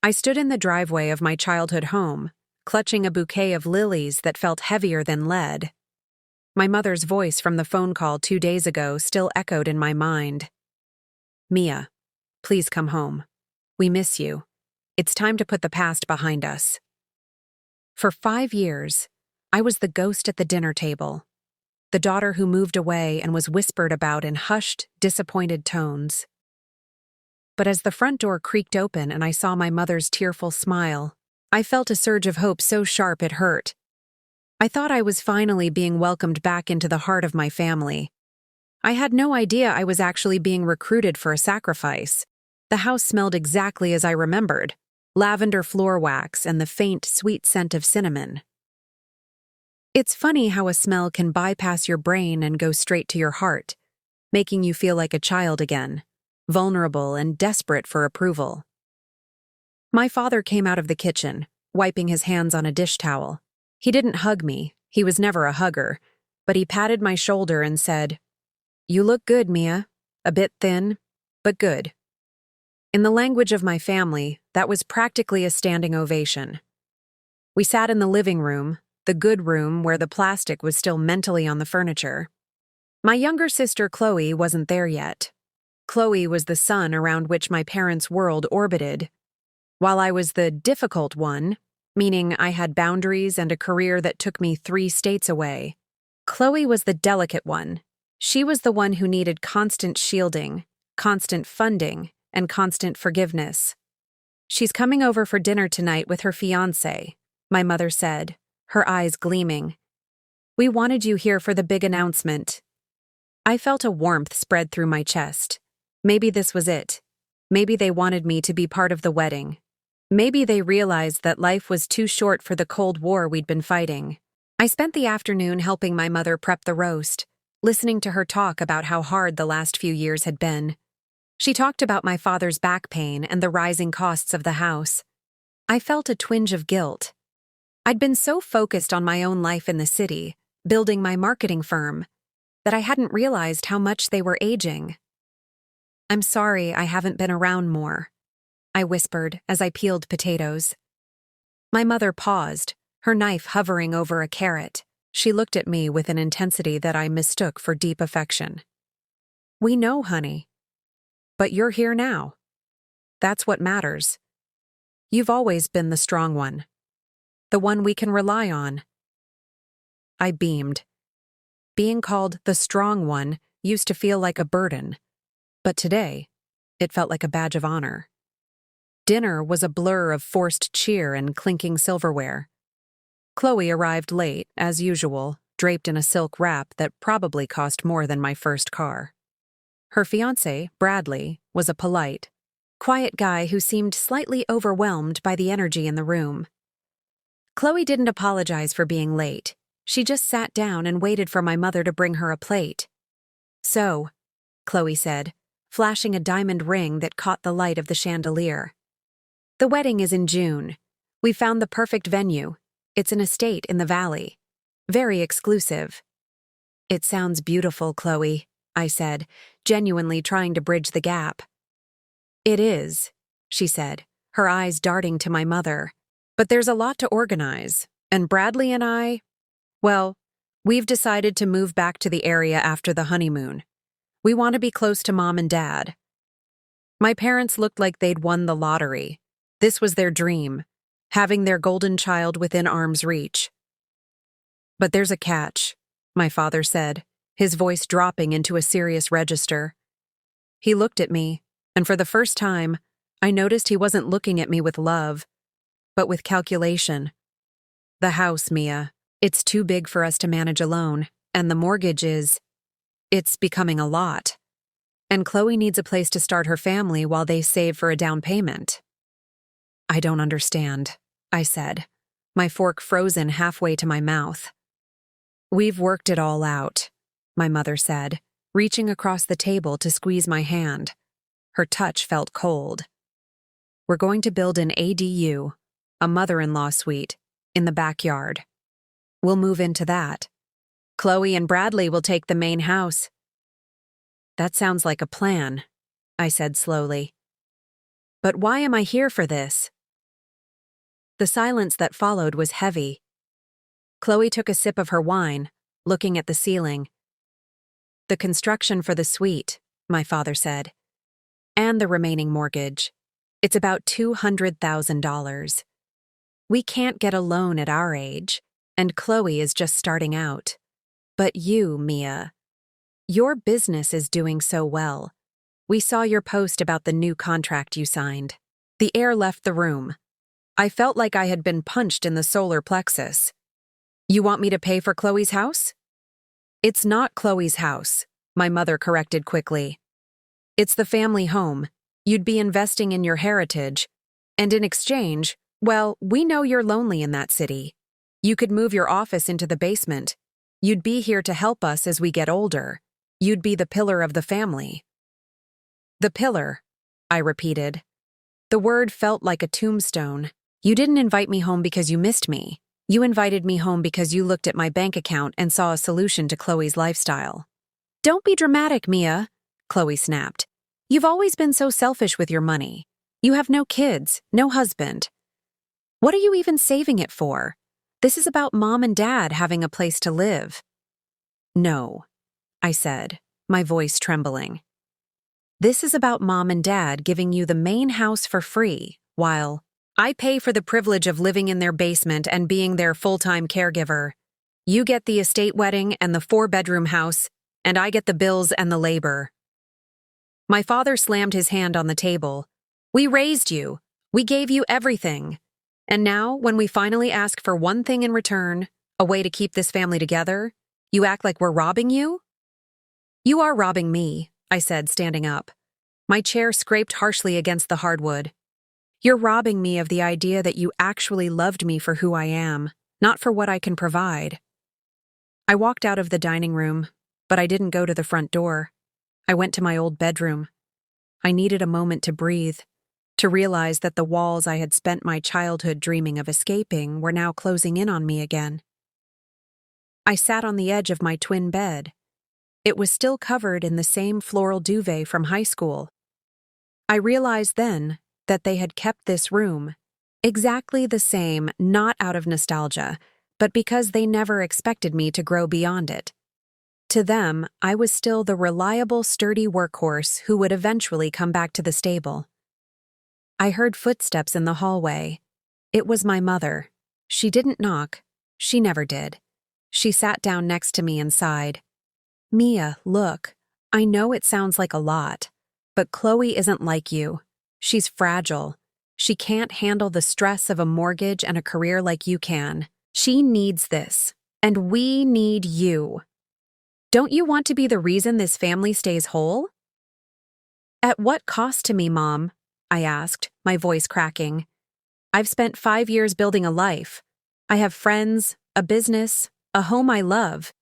I stood in the driveway of my childhood home, clutching a bouquet of lilies that felt heavier than lead. My mother's voice from the phone call 2 days ago still echoed in my mind. "Mia, please come home. We miss you. It's time to put the past behind us." For 5 years, I was the ghost at the dinner table, the daughter who moved away and was whispered about in hushed, disappointed tones. But as the front door creaked open and I saw my mother's tearful smile, I felt a surge of hope so sharp it hurt. I thought I was finally being welcomed back into the heart of my family. I had no idea I was actually being recruited for a sacrifice. The house smelled exactly as I remembered: lavender floor wax and the faint, sweet scent of cinnamon. It's funny how a smell can bypass your brain and go straight to your heart, making you feel like a child again, vulnerable and desperate for approval. My father came out of the kitchen, wiping his hands on a dish towel. He didn't hug me, he was never a hugger, but he patted my shoulder and said, "You look good, Mia. A bit thin, but good." In the language of my family, that was practically a standing ovation. We sat in the living room, the good room where the plastic was still mentally on the furniture. My younger sister Chloe wasn't there yet. Chloe was the sun around which my parents' world orbited, while I was the difficult one, meaning I had boundaries and a career that took me 3 states away. Chloe was the delicate one. She was the one who needed constant shielding, constant funding, and constant forgiveness. "She's coming over for dinner tonight with her fiancé," my mother said, her eyes gleaming. "We wanted you here for the big announcement." I felt a warmth spread through my chest. Maybe this was it. Maybe they wanted me to be part of the wedding. Maybe they realized that life was too short for the Cold War we'd been fighting. I spent the afternoon helping my mother prep the roast, listening to her talk about how hard the last few years had been. She talked about my father's back pain and the rising costs of the house. I felt a twinge of guilt. I'd been so focused on my own life in the city, building my marketing firm, that I hadn't realized how much they were aging. "I'm sorry I haven't been around more," I whispered as I peeled potatoes. My mother paused, her knife hovering over a carrot. She looked at me with an intensity that I mistook for deep affection. "We know, honey. But you're here now. That's what matters. You've always been the strong one. The one we can rely on." I beamed. Being called the strong one used to feel like a burden, but today, it felt like a badge of honor. Dinner was a blur of forced cheer and clinking silverware. Chloe arrived late, as usual, draped in a silk wrap that probably cost more than my first car. Her fiancé, Bradley, was a polite, quiet guy who seemed slightly overwhelmed by the energy in the room. Chloe didn't apologize for being late. She just sat down and waited for my mother to bring her a plate. "So," Chloe said, flashing a diamond ring that caught the light of the chandelier. "The wedding is in June. We found the perfect venue. It's an estate in the valley. Very exclusive." "It sounds beautiful, Chloe," I said, genuinely trying to bridge the gap. "It is," she said, her eyes darting to my mother. "But there's a lot to organize, and Bradley and I, well, we've decided to move back to the area after the honeymoon. We want to be close to Mom and Dad." My parents looked like they'd won the lottery. This was their dream, having their golden child within arm's reach. "But there's a catch," my father said, his voice dropping into a serious register. He looked at me, and for the first time, I noticed he wasn't looking at me with love, but with calculation. "The house, Mia. It's too big for us to manage alone, and the mortgage it's becoming a lot. And Chloe needs a place to start her family while they save for a down payment." "I don't understand," I said, my fork frozen halfway to my mouth. "We've worked it all out," my mother said, reaching across the table to squeeze my hand. Her touch felt cold. "We're going to build an ADU, a mother-in-law suite, in the backyard. We'll move into that. Chloe and Bradley will take the main house." "That sounds like a plan," I said slowly. "But why am I here for this? The silence that followed was heavy. Chloe took a sip of her wine, looking at the ceiling. "The construction for the suite," my father said, "and the remaining mortgage. It's about $200,000. We can't get a loan at our age, and Chloe is just starting out. But you, Mia, your business is doing so well. We saw your post about the new contract you signed." The air left the room. I felt like I had been punched in the solar plexus. "You want me to pay for Chloe's house?" "It's not Chloe's house," my mother corrected quickly. "It's the family home. You'd be investing in your heritage. And in exchange, well, we know you're lonely in that city. You could move your office into the basement. You'd be here to help us as we get older. You'd be the pillar of the family." "The pillar," I repeated. The word felt like a tombstone. "You didn't invite me home because you missed me. You invited me home because you looked at my bank account and saw a solution to Chloe's lifestyle." "Don't be dramatic, Mia," Chloe snapped. "You've always been so selfish with your money. You have no kids, no husband. What are you even saving it for? This is about Mom and Dad having a place to live." "No," I said, my voice trembling. "This is about Mom and Dad giving you the main house for free, while I pay for the privilege of living in their basement and being their full-time caregiver. You get the estate wedding and the 4-bedroom house, and I get the bills and the labor." My father slammed his hand on the table. "We raised you. We gave you everything. And now, when we finally ask for one thing in return, a way to keep this family together, you act like we're robbing you?" "You are robbing me," I said, standing up. My chair scraped harshly against the hardwood. "You're robbing me of the idea that you actually loved me for who I am, not for what I can provide." I walked out of the dining room, but I didn't go to the front door. I went to my old bedroom. I needed a moment to breathe, to realize that the walls I had spent my childhood dreaming of escaping were now closing in on me again. I sat on the edge of my twin bed. It was still covered in the same floral duvet from high school. I realized then that they had kept this room exactly the same, not out of nostalgia, but because they never expected me to grow beyond it. To them, I was still the reliable, sturdy workhorse who would eventually come back to the stable. I heard footsteps in the hallway. It was my mother. She didn't knock. She never did. She sat down next to me and sighed. "Mia, look, I know it sounds like a lot, but Chloe isn't like you. She's fragile. She can't handle the stress of a mortgage and a career like you can. She needs this, and we need you. Don't you want to be the reason this family stays whole?" "At what cost to me, Mom?" I asked, my voice cracking. "I've spent 5 years building a life. I have friends, a business, a home I love.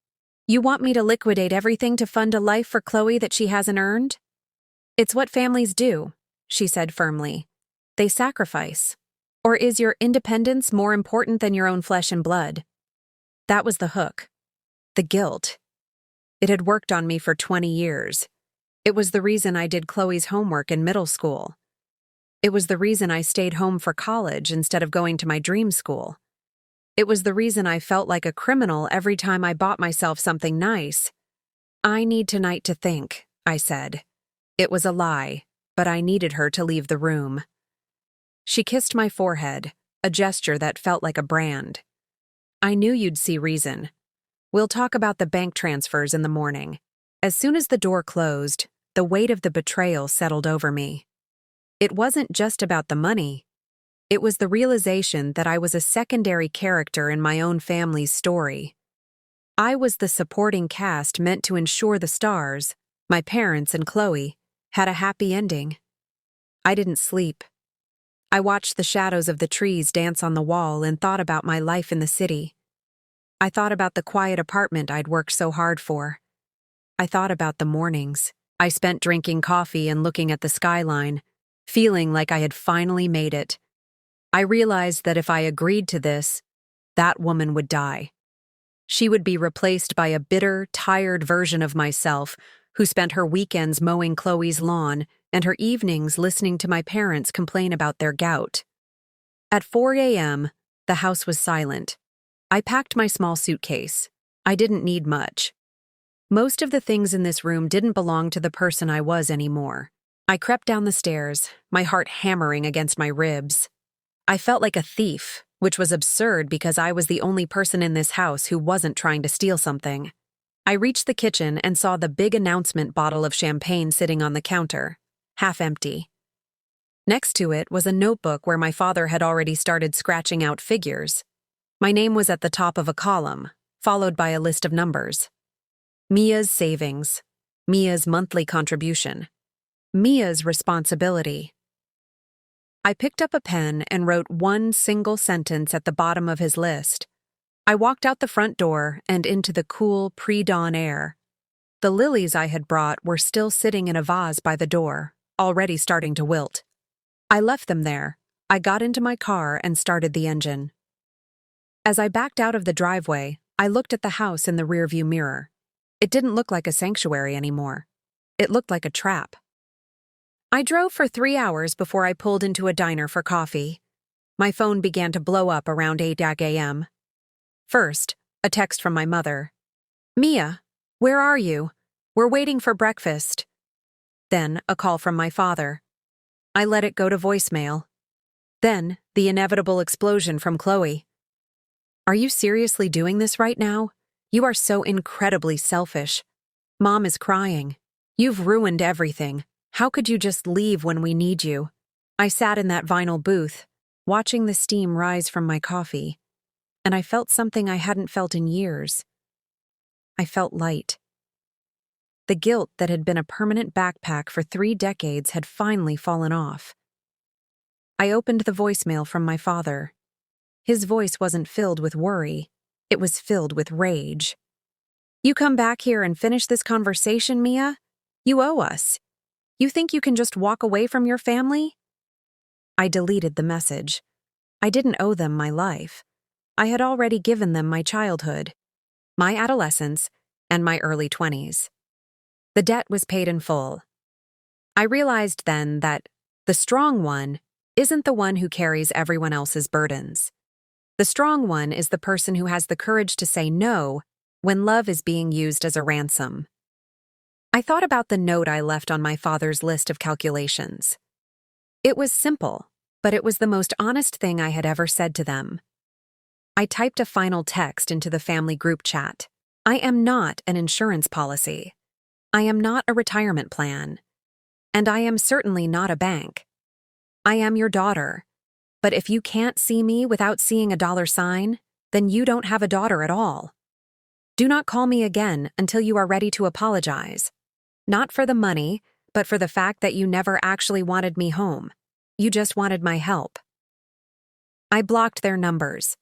You want me to liquidate everything to fund a life for Chloe that she hasn't earned?" "It's what families do," she said firmly. "They sacrifice. Or is your independence more important than your own flesh and blood?" That was the hook. The guilt. It had worked on me for 20 years. It was the reason I did Chloe's homework in middle school. It was the reason I stayed home for college instead of going to my dream school. It was the reason I felt like a criminal every time I bought myself something nice. "I need tonight to think," I said. It was a lie, but I needed her to leave the room. She kissed my forehead, a gesture that felt like a brand. "I knew you'd see reason. We'll talk about the bank transfers in the morning." As soon as the door closed, the weight of the betrayal settled over me. It wasn't just about the money. It was the realization that I was a secondary character in my own family's story. I was the supporting cast meant to ensure the stars, my parents and Chloe, had a happy ending. I didn't sleep. I watched the shadows of the trees dance on the wall and thought about my life in the city. I thought about the quiet apartment I'd worked so hard for. I thought about the mornings I spent drinking coffee and looking at the skyline, feeling like I had finally made it. I realized that if I agreed to this, that woman would die. She would be replaced by a bitter, tired version of myself who spent her weekends mowing Chloe's lawn and her evenings listening to my parents complain about their gout. At 4 a.m., the house was silent. I packed my small suitcase. I didn't need much. Most of the things in this room didn't belong to the person I was anymore. I crept down the stairs, my heart hammering against my ribs. I felt like a thief, which was absurd because I was the only person in this house who wasn't trying to steal something. I reached the kitchen and saw the big announcement bottle of champagne sitting on the counter, half empty. Next to it was a notebook where my father had already started scratching out figures. My name was at the top of a column, followed by a list of numbers. Mia's savings, Mia's monthly contribution, Mia's responsibility. I picked up a pen and wrote one single sentence at the bottom of his list. I walked out the front door and into the cool, pre-dawn air. The lilies I had brought were still sitting in a vase by the door, already starting to wilt. I left them there. I got into my car and started the engine. As I backed out of the driveway, I looked at the house in the rearview mirror. It didn't look like a sanctuary anymore. It looked like a trap. I drove for 3 hours before I pulled into a diner for coffee. My phone began to blow up around 8 a.m. First, a text from my mother. "Mia, where are you? We're waiting for breakfast." Then, a call from my father. I let it go to voicemail. Then, the inevitable explosion from Chloe. "Are you seriously doing this right now? You are so incredibly selfish. Mom is crying. You've ruined everything. How could you just leave when we need you?" I sat in that vinyl booth, watching the steam rise from my coffee, and I felt something I hadn't felt in years. I felt light. The guilt that had been a permanent backpack for 3 decades had finally fallen off. I opened the voicemail from my father. His voice wasn't filled with worry. It was filled with rage. "You come back here and finish this conversation, Mia? You owe us. You think you can just walk away from your family?" I deleted the message. I didn't owe them my life. I had already given them my childhood, my adolescence, and my early 20s. The debt was paid in full. I realized then that the strong one isn't the one who carries everyone else's burdens. The strong one is the person who has the courage to say no when love is being used as a ransom. I thought about the note I left on my father's list of calculations. It was simple, but it was the most honest thing I had ever said to them. I typed a final text into the family group chat. "I am not an insurance policy. I am not a retirement plan. And I am certainly not a bank. I am your daughter. But if you can't see me without seeing a $sign, then you don't have a daughter at all. Do not call me again until you are ready to apologize. Not for the money, but for the fact that you never actually wanted me home. You just wanted my help." I blocked their numbers.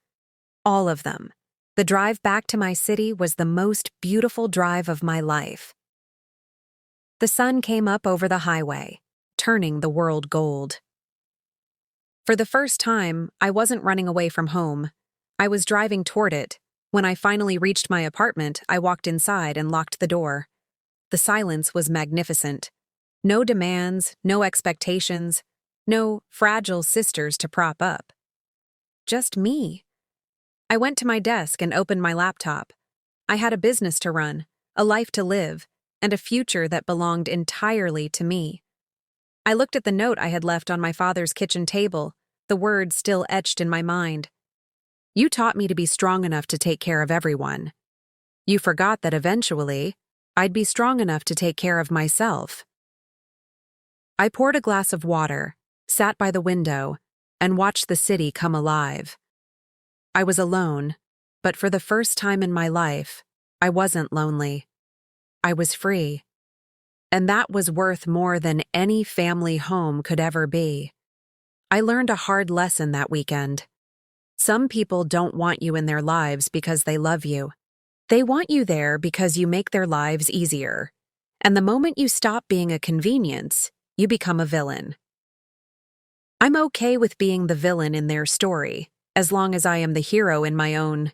All of them. The drive back to my city was the most beautiful drive of my life. The sun came up over the highway, turning the world gold. For the first time, I wasn't running away from home. I was driving toward it. When I finally reached my apartment, I walked inside and locked the door. The silence was magnificent. No demands, no expectations, no fragile sisters to prop up. Just me. I went to my desk and opened my laptop. I had a business to run, a life to live, and a future that belonged entirely to me. I looked at the note I had left on my father's kitchen table, the words still etched in my mind. "You taught me to be strong enough to take care of everyone. You forgot that eventually, I'd be strong enough to take care of myself." I poured a glass of water, sat by the window, and watched the city come alive. I was alone, but for the first time in my life, I wasn't lonely. I was free. And that was worth more than any family home could ever be. I learned a hard lesson that weekend. Some people don't want you in their lives because they love you. They want you there because you make their lives easier. And the moment you stop being a convenience, you become a villain. I'm okay with being the villain in their story, as long as I am the hero in my own.